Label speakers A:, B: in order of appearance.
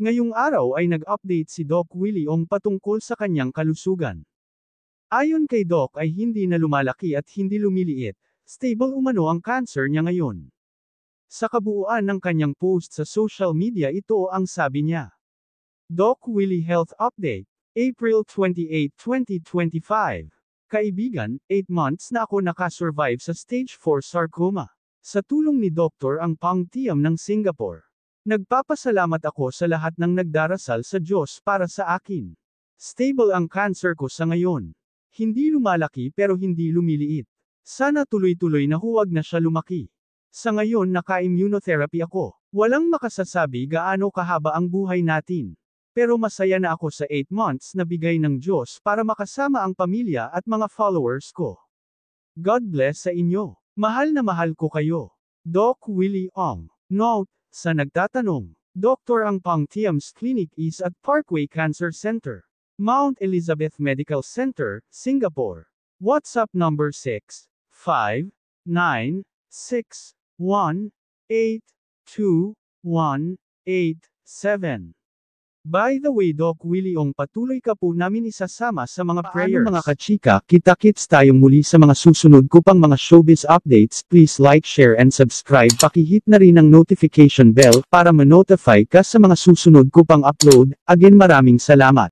A: Ngayong araw ay nag-update si Doc Willie Ong patungkol sa kanyang kalusugan. Ayon kay Doc ay hindi na lumalaki at hindi lumiliit, stable umano ang cancer niya ngayon. Sa kabuuan ng kanyang post sa social media ito ang sabi niya. Doc Willie Health Update, April 28, 2025. Kaibigan, 8 months na ako nakasurvive sa stage 4 sarcoma. Sa tulong ni Dr. Ang Pang Tiam ng Singapore. Nagpapasalamat ako sa lahat ng nagdarasal sa Diyos para sa akin. Stable ang cancer ko sa ngayon. Hindi lumalaki pero hindi lumiliit. Sana tuloy-tuloy na huwag na siya lumaki. Sa ngayon naka-immunotherapy ako. Walang makasasabi gaano kahaba ang buhay natin. Pero masaya na ako sa 8 months na bigay ng Diyos para makasama ang pamilya at mga followers ko. God bless sa inyo. Mahal na mahal ko kayo. Doc Willie Ong. Note, sa nagtatanong, Dr. Ang Pang Tiam's clinic is at Parkway Cancer Center, Mount Elizabeth Medical Center, Singapore. WhatsApp number 65961821187. By the way Doc Willie Ong, patuloy ka po namin isasama sa mga prayers. Mga kachika, kita-kits tayong muli sa mga susunod ko pang mga showbiz updates. Please like, share and subscribe. Pakihit na rin ang notification bell para ma-notify ka sa mga susunod ko pang upload. Again maraming salamat.